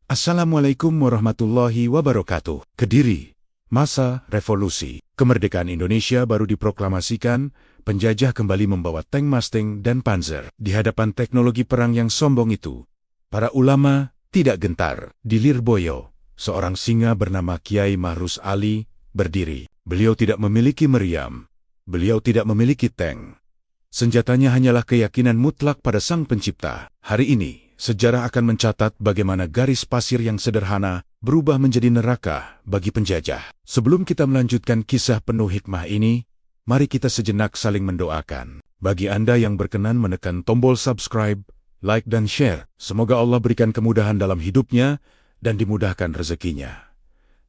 Assalamualaikum warahmatullahi wabarakatuh. Kediri, masa revolusi. Kemerdekaan Indonesia baru diproklamasikan, penjajah kembali membawa tank Mustang dan Panzer. Di hadapan teknologi perang yang sombong itu, para ulama tidak gentar. Di Lirboyo, seorang singa bernama Kiai Mahrus Ali berdiri. Beliau tidak memiliki meriam. Beliau tidak memiliki tank. Senjatanya hanyalah keyakinan mutlak pada Sang Pencipta. Hari ini, sejarah akan mencatat bagaimana garis pasir yang sederhana berubah menjadi neraka bagi penjajah. Sebelum kita melanjutkan kisah penuh hikmah ini, mari kita sejenak saling mendoakan. Bagi Anda yang berkenan menekan tombol subscribe, like dan share, semoga Allah berikan kemudahan dalam hidupnya dan dimudahkan rezekinya.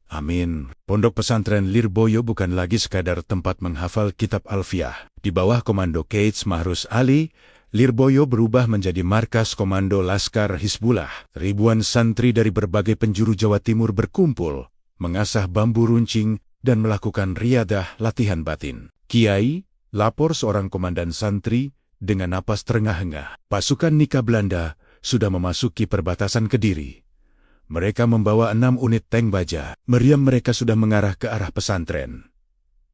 Amin. Pondok pesantren Lirboyo bukan lagi sekadar tempat menghafal kitab Alfiah. Di bawah komando Kiai Mahrus Ali, Lirboyo berubah menjadi markas komando Laskar Hizbullah. Ribuan santri dari berbagai penjuru Jawa Timur berkumpul, mengasah bambu runcing, dan melakukan riadah latihan batin. Kiai, lapor seorang komandan santri, dengan napas terengah-engah. Pasukan Nika Belanda sudah memasuki perbatasan Kediri. Mereka membawa 6 unit tank baja. Meriam mereka sudah mengarah ke arah pesantren.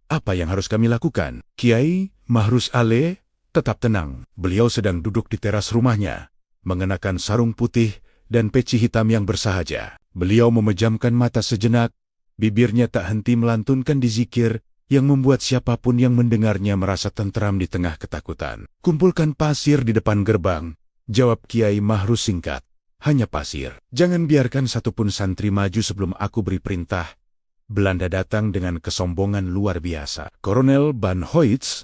Apa yang harus kami lakukan? Kiai Mahrus Ali tetap tenang. Beliau sedang duduk di teras rumahnya, mengenakan sarung putih dan peci hitam yang bersahaja. Beliau memejamkan mata sejenak, bibirnya tak henti melantunkan dzikir yang membuat siapapun yang mendengarnya merasa tentram di tengah ketakutan. Kumpulkan pasir di depan gerbang, jawab Kiai Mahrus singkat. Hanya pasir. Jangan biarkan satupun santri maju sebelum aku beri perintah. Belanda datang dengan kesombongan luar biasa. Kolonel Van Hoyts,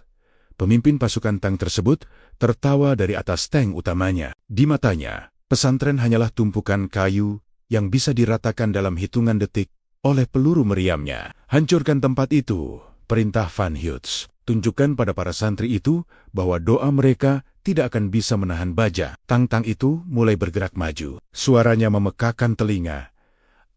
pemimpin pasukan tank tersebut, tertawa dari atas tank utamanya. Di matanya, pesantren hanyalah tumpukan kayu yang bisa diratakan dalam hitungan detik oleh peluru meriamnya. Hancurkan tempat itu, perintah Van Hoyts. Tunjukkan pada para santri itu bahwa doa mereka tidak akan bisa menahan baja. Tang-tang itu mulai bergerak maju. Suaranya memekakan telinga.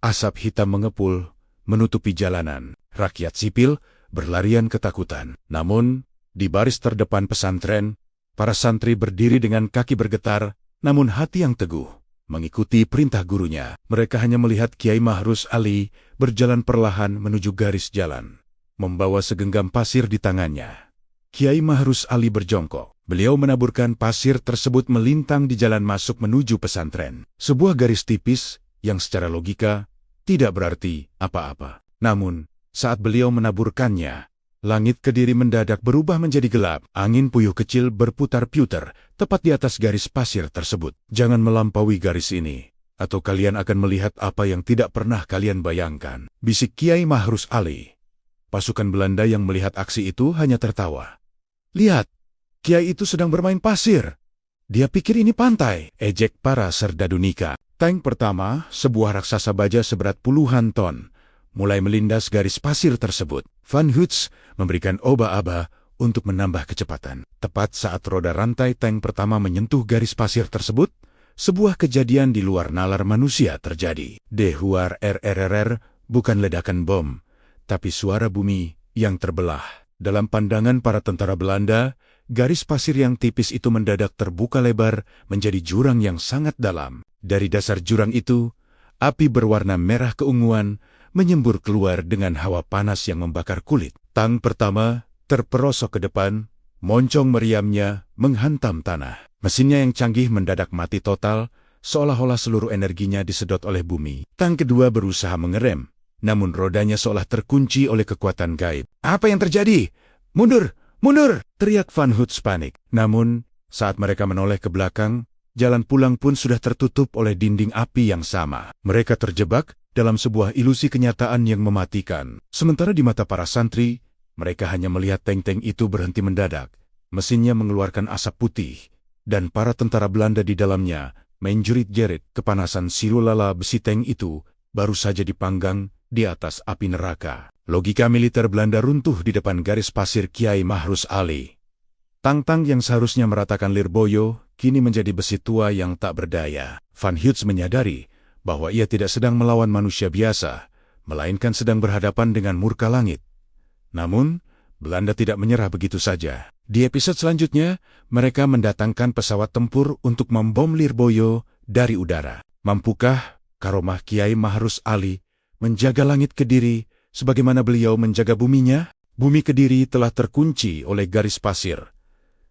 Asap hitam mengepul, menutupi jalanan. Rakyat sipil berlarian ketakutan. Namun, di baris terdepan pesantren, para santri berdiri dengan kaki bergetar, namun hati yang teguh, mengikuti perintah gurunya. Mereka hanya melihat Kiai Mahrus Ali berjalan perlahan menuju garis jalan, membawa segenggam pasir di tangannya. Kiai Mahrus Ali berjongkok. Beliau menaburkan pasir tersebut melintang di jalan masuk menuju pesantren. Sebuah garis tipis yang secara logika tidak berarti apa-apa. Namun, saat beliau menaburkannya, langit Kediri mendadak berubah menjadi gelap. Angin puyuh kecil berputar-putar tepat di atas garis pasir tersebut. Jangan melampaui garis ini, atau kalian akan melihat apa yang tidak pernah kalian bayangkan, bisik Kiai Mahrus Ali. Pasukan Belanda yang melihat aksi itu hanya tertawa. Lihat, Kiai itu sedang bermain pasir. Dia pikir ini pantai, ejek para serdadu Nika. Tank pertama, sebuah raksasa baja seberat puluhan ton, mulai melindas garis pasir tersebut. Van Hoyts memberikan oba-aba untuk menambah kecepatan. Tepat saat roda rantai tank pertama menyentuh garis pasir tersebut, sebuah kejadian di luar nalar manusia terjadi. Dehuar RRR bukan ledakan bom, tapi suara bumi yang terbelah. Dalam pandangan para tentara Belanda, garis pasir yang tipis itu mendadak terbuka lebar menjadi jurang yang sangat dalam. Dari dasar jurang itu, api berwarna merah keunguan menyembur keluar dengan hawa panas yang membakar kulit. Tank pertama terperosok ke depan, moncong meriamnya menghantam tanah. Mesinnya yang canggih mendadak mati total, seolah-olah seluruh energinya disedot oleh bumi. Tank kedua berusaha mengerem, namun rodanya seolah terkunci oleh kekuatan gaib. Apa yang terjadi? Mundur! Mundur! Teriak Van Hoyts panik. Namun, saat mereka menoleh ke belakang, jalan pulang pun sudah tertutup oleh dinding api yang sama. Mereka terjebak dalam sebuah ilusi kenyataan yang mematikan. Sementara di mata para santri, mereka hanya melihat tank-tank itu berhenti mendadak. Mesinnya mengeluarkan asap putih, dan para tentara Belanda di dalamnya menjerit-jerit. Kepanasan silulala besi tank itu baru saja dipanggang di atas api neraka. Logika militer Belanda runtuh di depan garis pasir Kiai Mahrus Ali. Tang-tang yang seharusnya meratakan Lirboyo, kini menjadi besi tua yang tak berdaya. Van Hoyts menyadari bahwa ia tidak sedang melawan manusia biasa, melainkan sedang berhadapan dengan murka langit. Namun, Belanda tidak menyerah begitu saja. Di episode selanjutnya, mereka mendatangkan pesawat tempur untuk membom Lirboyo dari udara. Mampukah karomah Kiai Mahrus Ali menjaga langit Kediri sebagaimana beliau menjaga buminya. Bumi Kediri telah terkunci oleh garis pasir.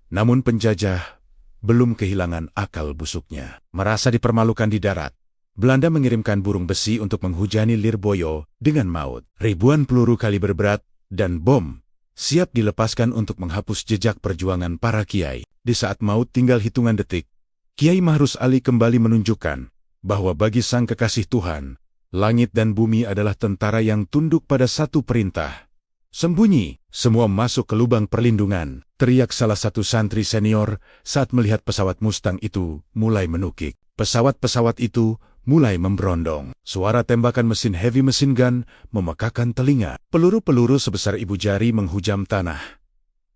Namun penjajah belum kehilangan akal busuknya. Merasa dipermalukan di darat, Belanda mengirimkan burung besi untuk menghujani Lirboyo dengan maut. Ribuan peluru kaliber berat dan bom siap dilepaskan untuk menghapus jejak perjuangan para kiai. Di saat maut tinggal hitungan detik, Kiai Mahrus Ali kembali menunjukkan bahwa bagi sang kekasih Tuhan, langit dan bumi adalah tentara yang tunduk pada satu perintah. Sembunyi, semua masuk ke lubang perlindungan, teriak salah satu santri senior saat melihat pesawat Mustang itu mulai menukik. Pesawat-pesawat itu mulai memberondong. Suara tembakan mesin heavy machine gun memekakan telinga. Peluru-peluru sebesar ibu jari menghujam tanah,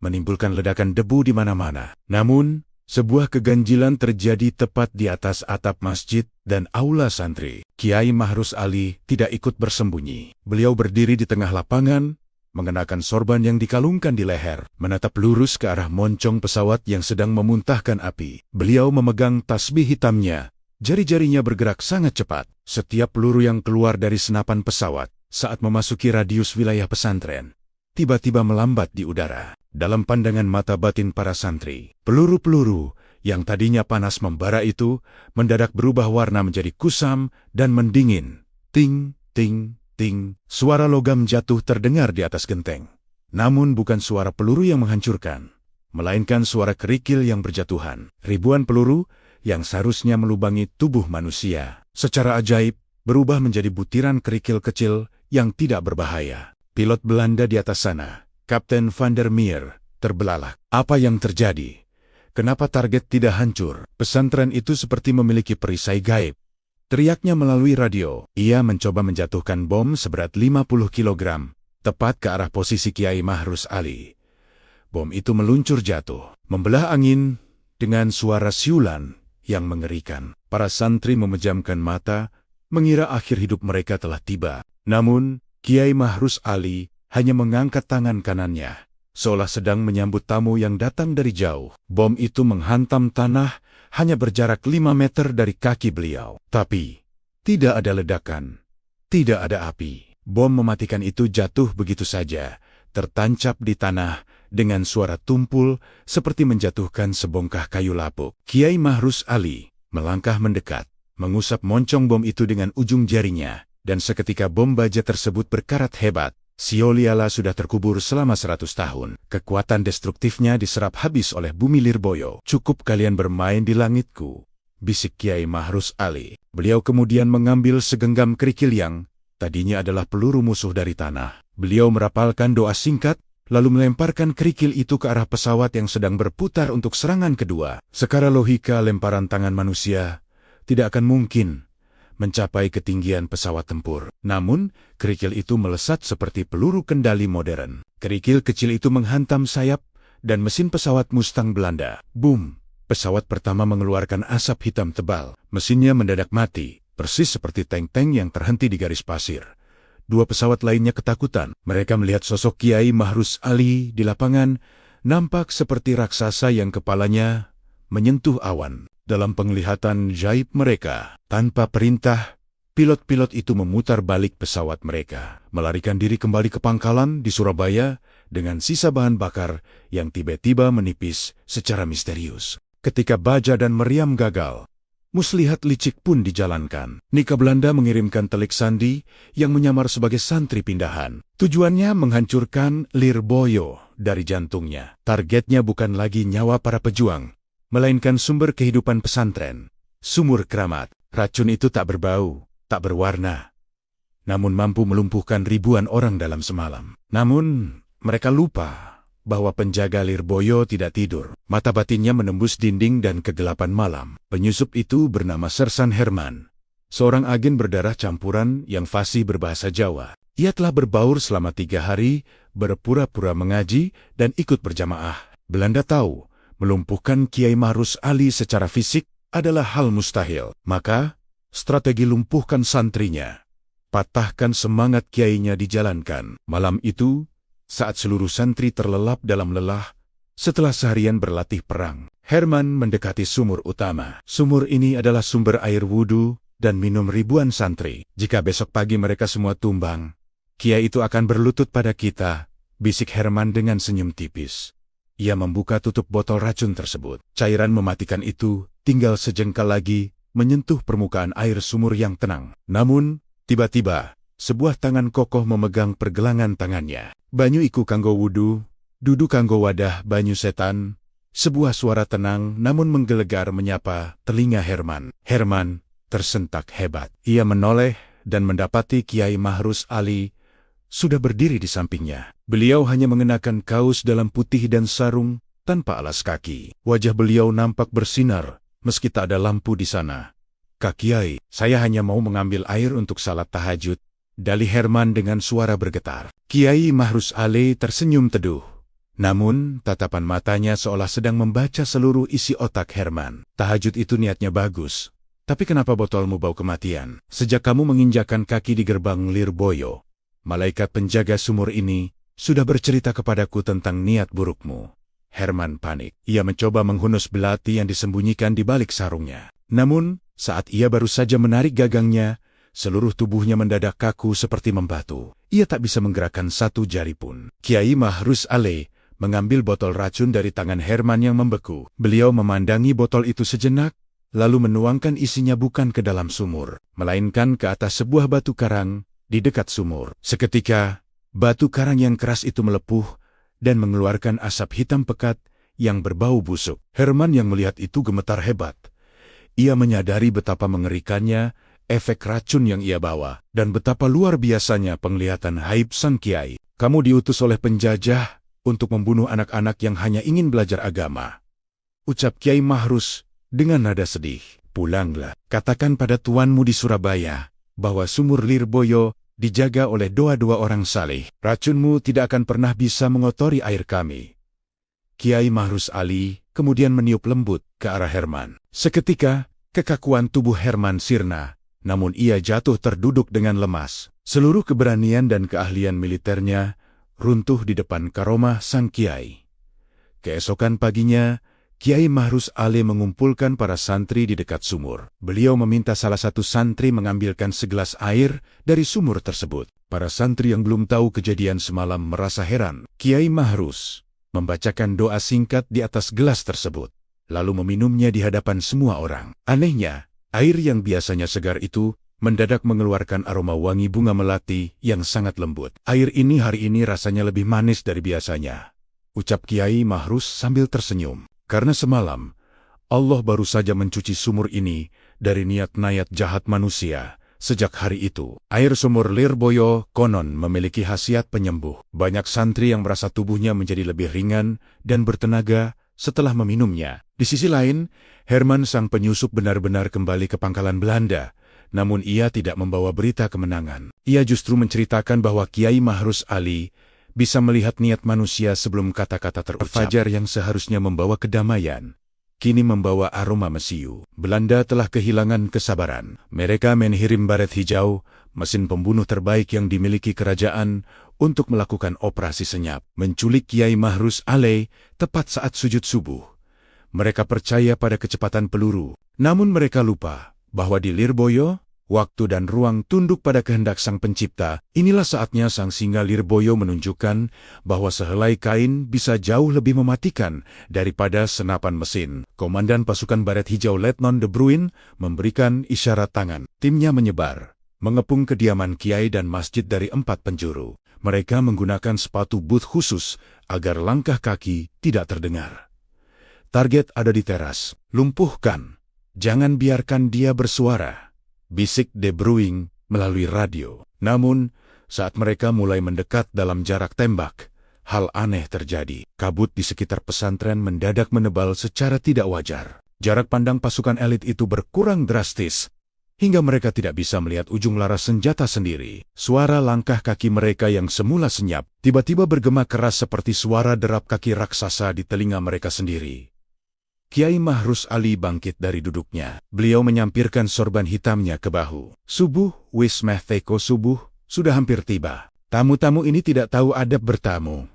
menimbulkan ledakan debu di mana-mana. Namun, sebuah keganjilan terjadi tepat di atas atap masjid dan aula santri. Kiai Mahrus Ali tidak ikut bersembunyi. Beliau berdiri di tengah lapangan, mengenakan sorban yang dikalungkan di leher, menatap lurus ke arah moncong pesawat yang sedang memuntahkan api. Beliau memegang tasbih hitamnya. Jari-jarinya bergerak sangat cepat. Setiap peluru yang keluar dari senapan pesawat saat memasuki radius wilayah pesantren tiba-tiba melambat di udara. Dalam pandangan mata batin para santri, peluru-peluru yang tadinya panas membara itu mendadak berubah warna menjadi kusam dan mendingin. Ting, ting, ting. Suara logam jatuh terdengar di atas genteng. Namun bukan suara peluru yang menghancurkan, melainkan suara kerikil yang berjatuhan. Ribuan peluru yang seharusnya melubangi tubuh manusia, secara ajaib berubah menjadi butiran kerikil kecil yang tidak berbahaya. Pilot Belanda di atas sana, Kapten van der Meer, terbelalak. Apa yang terjadi? Kenapa target tidak hancur? Pesantren itu seperti memiliki perisai gaib. Teriaknya melalui radio. Ia mencoba menjatuhkan bom seberat 50 kg, tepat ke arah posisi Kiai Mahrus Ali. Bom itu meluncur jatuh, membelah angin dengan suara siulan yang mengerikan. Para santri memejamkan mata, mengira akhir hidup mereka telah tiba. Namun, Kiai Mahrus Ali hanya mengangkat tangan kanannya, seolah sedang menyambut tamu yang datang dari jauh. Bom itu menghantam tanah, hanya berjarak 5 meter dari kaki beliau. Tapi, tidak ada ledakan, tidak ada api. Bom mematikan itu jatuh begitu saja, tertancap di tanah dengan suara tumpul seperti menjatuhkan sebongkah kayu lapuk. Kiai Mahrus Ali melangkah mendekat, mengusap moncong bom itu dengan ujung jarinya, dan seketika bom baja tersebut berkarat hebat. Sioliala sudah terkubur selama 100 tahun. Kekuatan destruktifnya diserap habis oleh bumi Lirboyo. Cukup kalian bermain di langitku, bisik Kiai Mahrus Ali. Beliau kemudian mengambil segenggam kerikil yang tadinya adalah peluru musuh dari tanah. Beliau merapalkan doa singkat, lalu melemparkan kerikil itu ke arah pesawat yang sedang berputar untuk serangan kedua. Secara logika, lemparan tangan manusia tidak akan mungkin mencapai ketinggian pesawat tempur. Namun, kerikil itu melesat seperti peluru kendali modern. Kerikil kecil itu menghantam sayap dan mesin pesawat Mustang Belanda. Boom! Pesawat pertama mengeluarkan asap hitam tebal. Mesinnya mendadak mati, persis seperti tank-tank yang terhenti di garis pasir. Dua pesawat lainnya ketakutan. Mereka melihat sosok Kiai Mahrus Ali di lapangan, nampak seperti raksasa yang kepalanya menyentuh awan. Dalam penglihatan jaib mereka, tanpa perintah, pilot-pilot itu memutar balik pesawat mereka, melarikan diri kembali ke pangkalan di Surabaya dengan sisa bahan bakar yang tiba-tiba menipis secara misterius. Ketika baja dan meriam gagal, muslihat licik pun dijalankan. Nika Belanda mengirimkan telik sandi yang menyamar sebagai santri pindahan. Tujuannya menghancurkan Lirboyo dari jantungnya. Targetnya bukan lagi nyawa para pejuang, melainkan sumber kehidupan pesantren, sumur keramat. Racun itu tak berbau, tak berwarna, namun mampu melumpuhkan ribuan orang dalam semalam. Namun, mereka lupa bahwa penjaga Lirboyo tidak tidur. Mata batinnya menembus dinding dan kegelapan malam. Penyusup itu bernama Sersan Herman, seorang agen berdarah campuran yang fasih berbahasa Jawa. Ia telah berbaur selama 3 hari, berpura-pura mengaji dan ikut berjamaah. Belanda tahu melumpuhkan Kiai Mahrus Ali secara fisik adalah hal mustahil. Maka, strategi lumpuhkan santrinya, patahkan semangat kiainya dijalankan. Malam itu, saat seluruh santri terlelap dalam lelah, setelah seharian berlatih perang, Herman mendekati sumur utama. Sumur ini adalah sumber air wudhu dan minum ribuan santri. Jika besok pagi mereka semua tumbang, kiai itu akan berlutut pada kita, bisik Herman dengan senyum tipis. Ia membuka tutup botol racun tersebut. Cairan mematikan itu tinggal sejengkal lagi menyentuh permukaan air sumur yang tenang. Namun, tiba-tiba, sebuah tangan kokoh memegang pergelangan tangannya. Banyu iku kanggo wudu, dudu kanggo wadah banyu setan. Sebuah suara tenang namun menggelegar menyapa telinga Herman. Herman tersentak hebat. Ia menoleh dan mendapati Kiai Mahrus Ali sudah berdiri di sampingnya. Beliau hanya mengenakan kaos dalam putih dan sarung tanpa alas kaki. Wajah beliau nampak bersinar meski tak ada lampu di sana. "Kak Kiai, saya hanya mau mengambil air untuk salat tahajud," dalih Herman dengan suara bergetar. Kiai Mahrus Ali tersenyum teduh. Namun, tatapan matanya seolah sedang membaca seluruh isi otak Herman. "Tahajud itu niatnya bagus. Tapi kenapa botolmu bau kematian? Sejak kamu menginjakan kaki di gerbang Lirboyo, malaikat penjaga sumur ini sudah bercerita kepadaku tentang niat burukmu." Herman panik. Ia mencoba menghunus belati yang disembunyikan di balik sarungnya. Namun, saat ia baru saja menarik gagangnya, seluruh tubuhnya mendadak kaku seperti membatu. Ia tak bisa menggerakkan satu jari pun. Kiai Mahrus Ali mengambil botol racun dari tangan Herman yang membeku. Beliau memandangi botol itu sejenak, lalu menuangkan isinya bukan ke dalam sumur, melainkan ke atas sebuah batu karang di dekat sumur. Seketika, batu karang yang keras itu melepuh dan mengeluarkan asap hitam pekat yang berbau busuk. Herman yang melihat itu gemetar hebat. Ia menyadari betapa mengerikannya efek racun yang ia bawa, dan betapa luar biasanya penglihatan haib sang kiai. "Kamu diutus oleh penjajah untuk membunuh anak-anak yang hanya ingin belajar agama," ucap Kiai Mahrus dengan nada sedih. "Pulanglah, katakan pada tuanmu di Surabaya bahwa sumur Lirboyo dijaga oleh dua orang saleh. Racunmu tidak akan pernah bisa mengotori air kami." Kiai Mahrus Ali kemudian meniup lembut ke arah Herman. Seketika, kekakuan tubuh Herman sirna, namun ia jatuh terduduk dengan lemas. Seluruh keberanian dan keahlian militernya runtuh di depan karomah sang kiai. Keesokan paginya, Kiai Mahrus Ali mengumpulkan para santri di dekat sumur. Beliau meminta salah satu santri mengambilkan segelas air dari sumur tersebut. Para santri yang belum tahu kejadian semalam merasa heran. Kiai Mahrus membacakan doa singkat di atas gelas tersebut, lalu meminumnya di hadapan semua orang. Anehnya, air yang biasanya segar itu mendadak mengeluarkan aroma wangi bunga melati yang sangat lembut. "Air ini hari ini rasanya lebih manis dari biasanya," ucap Kiai Mahrus sambil tersenyum. "Karena semalam, Allah baru saja mencuci sumur ini dari niat-niat jahat manusia. Sejak hari itu, air sumur Lirboyo konon memiliki khasiat penyembuh. Banyak santri yang merasa tubuhnya menjadi lebih ringan dan bertenaga setelah meminumnya." Di sisi lain, Herman sang penyusup benar-benar kembali ke pangkalan Belanda. Namun ia tidak membawa berita kemenangan. Ia justru menceritakan bahwa Kiai Mahrus Ali bisa melihat niat manusia sebelum kata-kata terucap. Fajar yang seharusnya membawa kedamaian, kini membawa aroma mesiu. Belanda telah kehilangan kesabaran. Mereka mengirim baret hijau, mesin pembunuh terbaik yang dimiliki kerajaan, untuk melakukan operasi senyap, menculik Kiai Mahrus Ali tepat saat sujud subuh. Mereka percaya pada kecepatan peluru, namun mereka lupa bahwa di Lirboyo, waktu dan ruang tunduk pada kehendak sang pencipta. Inilah saatnya sang singa Lirboyo menunjukkan bahwa sehelai kain bisa jauh lebih mematikan daripada senapan mesin. Komandan pasukan baret hijau Letnan De Bruin memberikan isyarat tangan. Timnya menyebar, mengepung kediaman kiai dan masjid dari 4 penjuru. Mereka menggunakan sepatu boot khusus agar langkah kaki tidak terdengar. "Target ada di teras. Lumpuhkan. Jangan biarkan dia bersuara," bisik De Bruin melalui radio. Namun, saat mereka mulai mendekat dalam jarak tembak, hal aneh terjadi. Kabut di sekitar pesantren mendadak menebal secara tidak wajar. Jarak pandang pasukan elit itu berkurang drastis, hingga mereka tidak bisa melihat ujung laras senjata sendiri. Suara langkah kaki mereka yang semula senyap, tiba-tiba bergema keras seperti suara derap kaki raksasa di telinga mereka sendiri. Kiai Mahrus Ali bangkit dari duduknya. Beliau menyampirkan sorban hitamnya ke bahu. "Subuh, wis meh teko subuh, sudah hampir tiba. Tamu-tamu ini tidak tahu adab bertamu.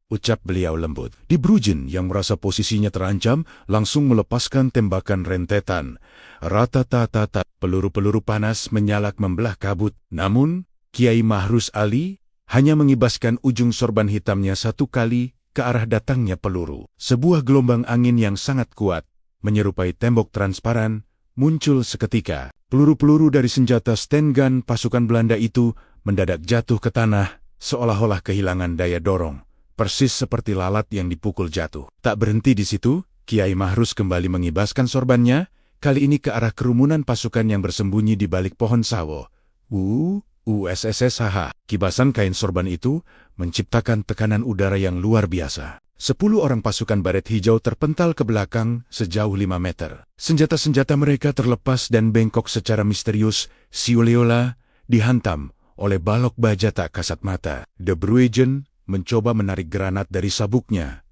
ucap beliau lembut. De Bruijn yang merasa posisinya terancam langsung melepaskan tembakan rentetan. Rata-tata, peluru-peluru panas menyalak membelah kabut. Namun, Kiai Mahrus Ali hanya mengibaskan ujung sorban hitamnya satu kali ke arah datangnya peluru. Sebuah gelombang angin yang sangat kuat, menyerupai tembok transparan, muncul seketika. Peluru-peluru dari senjata stand gun pasukan Belanda itu mendadak jatuh ke tanah, seolah-olah kehilangan daya dorong, persis seperti lalat yang dipukul jatuh. Tak berhenti di situ, Kiai Mahrus kembali mengibaskan sorbannya, kali ini ke arah kerumunan pasukan yang bersembunyi di balik pohon sawo. USSSH. Kibasan kain sorban itu menciptakan tekanan udara yang luar biasa. 10 orang pasukan baret hijau terpental ke belakang sejauh 5 meter. Senjata-senjata mereka terlepas dan bengkok secara misterius. Siuleola dihantam oleh balok baja tak kasat mata. De Bruijn mencoba menarik granat dari sabuknya,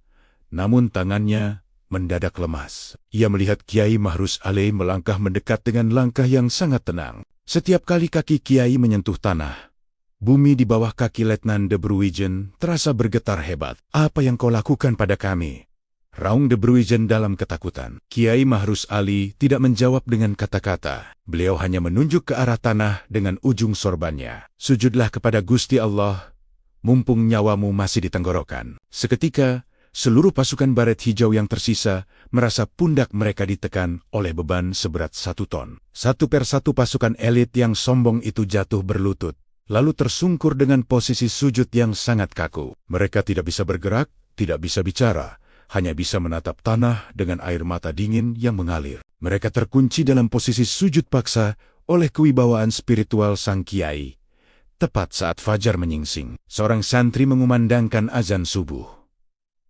namun tangannya mendadak lemas. Ia melihat Kiai Mahrus Ali melangkah mendekat dengan langkah yang sangat tenang. Setiap kali kaki Kiai menyentuh tanah, bumi di bawah kaki Letnan De Bruijn terasa bergetar hebat. "Apa yang kau lakukan pada kami?" raung De Bruijn dalam ketakutan. Kiai Mahrus Ali tidak menjawab dengan kata-kata. Beliau hanya menunjuk ke arah tanah dengan ujung sorbannya. "Sujudlah kepada Gusti Allah, mumpung nyawamu masih di tenggorokan." Seketika, seluruh pasukan baret hijau yang tersisa merasa pundak mereka ditekan oleh beban seberat 1 ton. Satu persatu pasukan elit yang sombong itu jatuh berlutut, lalu tersungkur dengan posisi sujud yang sangat kaku. Mereka tidak bisa bergerak, tidak bisa bicara, hanya bisa menatap tanah dengan air mata dingin yang mengalir. Mereka terkunci dalam posisi sujud paksa oleh kewibawaan spiritual sang kiai. Tepat saat fajar menyingsing, seorang santri mengumandangkan azan subuh.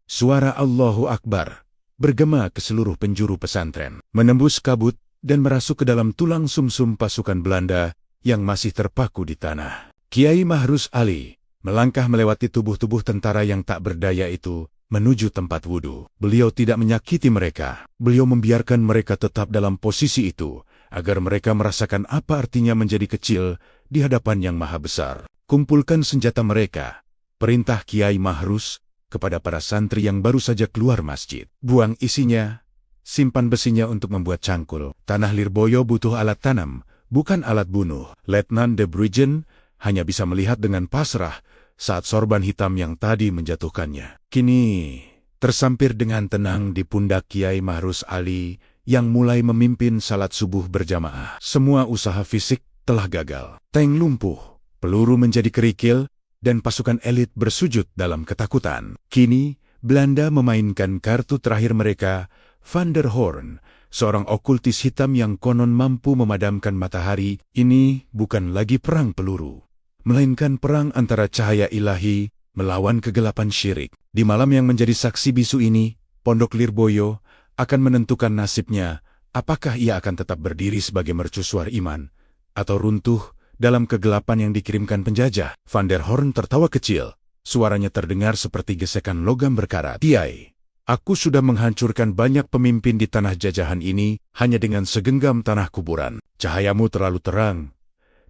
Suara Allahu Akbar bergema ke seluruh penjuru pesantren, menembus kabut dan merasuk ke dalam tulang sumsum pasukan Belanda yang masih terpaku di tanah. Kiai Mahrus Ali melangkah melewati tubuh-tubuh tentara yang tak berdaya itu menuju tempat wudhu. Beliau tidak menyakiti mereka. Beliau membiarkan mereka tetap dalam posisi itu agar mereka merasakan apa artinya menjadi kecil di hadapan yang maha besar. "Kumpulkan senjata mereka," perintah Kiai Mahrus kepada para santri yang baru saja keluar masjid. "Buang isinya, simpan besinya untuk membuat cangkul. Tanah Lirboyo butuh alat tanam, bukan alat bunuh." Letnan De Bruijn hanya bisa melihat dengan pasrah saat sorban hitam yang tadi menjatuhkannya kini tersampir dengan tenang di pundak Kiai Mahrus Ali yang mulai memimpin salat subuh berjamaah. Semua usaha fisik telah gagal. Tank lumpuh, peluru menjadi kerikil, dan pasukan elit bersujud dalam ketakutan. Kini, Belanda memainkan kartu terakhir mereka, Van der Hoorn, seorang okultis hitam yang konon mampu memadamkan matahari. Ini bukan lagi perang peluru, melainkan perang antara cahaya ilahi melawan kegelapan syirik. Di malam yang menjadi saksi bisu ini, Pondok Lirboyo akan menentukan nasibnya, apakah ia akan tetap berdiri sebagai mercusuar iman, atau runtuh dalam kegelapan yang dikirimkan penjajah. Van der Hoorn tertawa kecil. Suaranya terdengar seperti gesekan logam berkarat. "Kiai, aku sudah menghancurkan banyak pemimpin di tanah jajahan ini hanya dengan segenggam tanah kuburan. Cahayamu terlalu terang,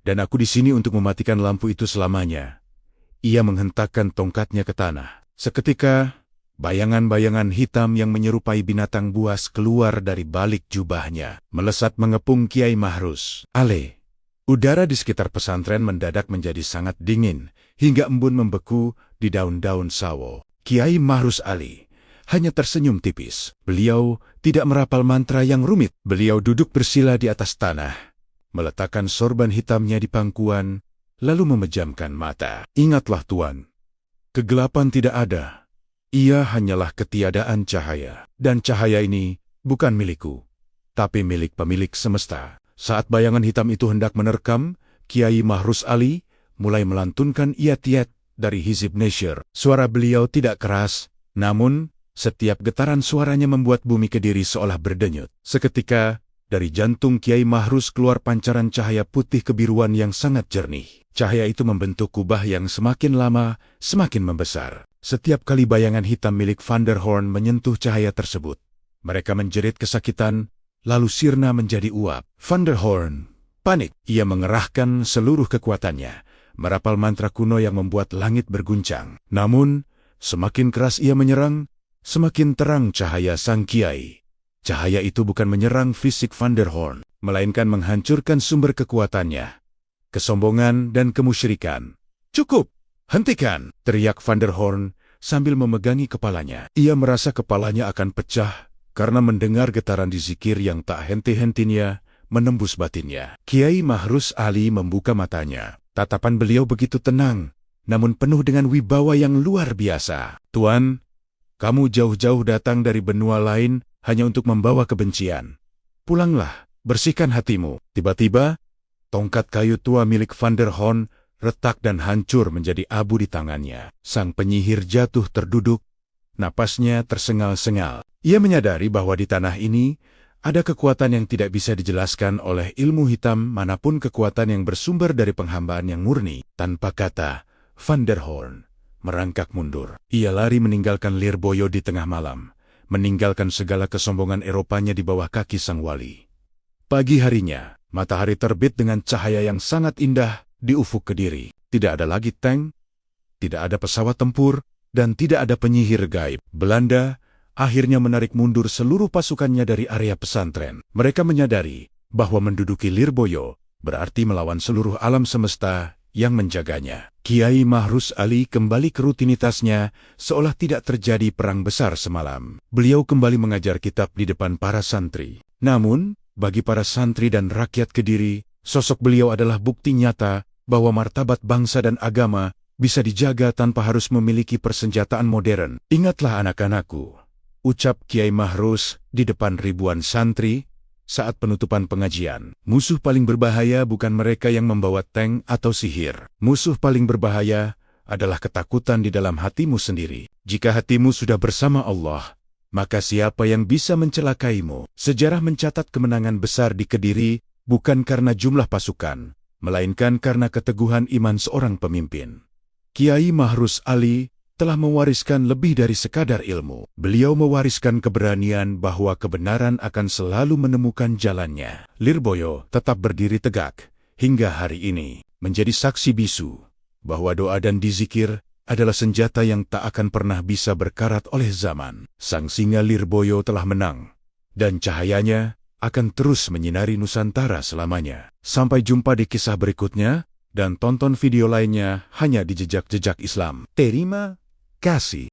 dan aku di sini untuk mematikan lampu itu selamanya." Ia menghentakkan tongkatnya ke tanah. Seketika, bayangan-bayangan hitam yang menyerupai binatang buas keluar dari balik jubahnya, melesat mengepung Kiai Mahrus Ali. Udara di sekitar pesantren mendadak menjadi sangat dingin, hingga embun membeku di daun-daun sawo. Kiai Mahrus Ali hanya tersenyum tipis. Beliau tidak merapal mantra yang rumit. Beliau duduk bersila di atas tanah, meletakkan sorban hitamnya di pangkuan, lalu memejamkan mata. "Ingatlah Tuan, kegelapan tidak ada. Ia hanyalah ketiadaan cahaya. Dan cahaya ini bukan milikku, tapi milik pemilik semesta." Saat bayangan hitam itu hendak menerkam, Kiai Mahrus Ali mulai melantunkan iyat-iyat dari Hizib Nashr. Suara beliau tidak keras, namun setiap getaran suaranya membuat bumi Kediri seolah berdenyut. Seketika, dari jantung Kiai Mahrus keluar pancaran cahaya putih kebiruan yang sangat jernih. Cahaya itu membentuk kubah yang semakin lama, semakin membesar. Setiap kali bayangan hitam milik Van der Hoorn menyentuh cahaya tersebut, mereka menjerit kesakitan, lalu sirna menjadi uap. Van der Hoorn panik. Ia mengerahkan seluruh kekuatannya, merapal mantra kuno yang membuat langit berguncang. Namun, Semakin keras ia menyerang, semakin terang cahaya sang kiai. Cahaya itu bukan menyerang fisik Van der Horn, melainkan menghancurkan sumber kekuatannya. Kesombongan dan kemusyrikan. "Cukup! Hentikan!" teriak Van der Horn sambil memegangi kepalanya. Ia merasa kepalanya akan pecah karena mendengar getaran di zikir yang tak henti-hentinya menembus batinnya. Kiai Mahrus Ali membuka matanya. Tatapan beliau begitu tenang, namun penuh dengan wibawa yang luar biasa. "Tuan, kamu jauh-jauh datang dari benua lain hanya untuk membawa kebencian. Pulanglah, bersihkan hatimu." Tiba-tiba, tongkat kayu tua milik Van der Horn retak dan hancur menjadi abu di tangannya. Sang penyihir jatuh terduduk, napasnya tersengal-sengal. Ia menyadari bahwa di tanah ini ada kekuatan yang tidak bisa dijelaskan oleh ilmu hitam manapun, kekuatan yang bersumber dari penghambaan yang murni. Tanpa kata, Van der Horn merangkak mundur. Ia lari meninggalkan Lirboyo di tengah malam, meninggalkan segala kesombongan Eropanya di bawah kaki sang wali. Pagi harinya, matahari terbit dengan cahaya yang sangat indah di ufuk Kediri. Tidak ada lagi tank, tidak ada pesawat tempur, dan tidak ada penyihir gaib. Belanda akhirnya menarik mundur seluruh pasukannya dari area pesantren. Mereka menyadari bahwa menduduki Lirboyo berarti melawan seluruh alam semesta yang menjaganya. Kiai Mahrus Ali kembali ke rutinitasnya seolah tidak terjadi perang besar semalam. Beliau kembali mengajar kitab di depan para santri. Namun, bagi para santri dan rakyat Kediri, sosok beliau adalah bukti nyata bahwa martabat bangsa dan agama bisa dijaga tanpa harus memiliki persenjataan modern. "Ingatlah anak-anakku," ucap Kiai Mahrus di depan ribuan santri saat penutupan pengajian. "Musuh paling berbahaya bukan mereka yang membawa tank atau sihir. Musuh paling berbahaya adalah ketakutan di dalam hatimu sendiri. Jika hatimu sudah bersama Allah, maka siapa yang bisa mencelakaimu?" Sejarah mencatat kemenangan besar di Kediri bukan karena jumlah pasukan, melainkan karena keteguhan iman seorang pemimpin. Kiai Mahrus Ali telah mewariskan lebih dari sekadar ilmu. Beliau mewariskan keberanian bahwa kebenaran akan selalu menemukan jalannya. Lirboyo tetap berdiri tegak hingga hari ini, menjadi saksi bisu bahwa doa dan dizikir adalah senjata yang tak akan pernah bisa berkarat oleh zaman. Sang singa Lirboyo telah menang, dan cahayanya akan terus menyinari Nusantara selamanya. Sampai jumpa di kisah berikutnya, dan tonton video lainnya hanya di Jejak-Jejak Islam. Terima kasih.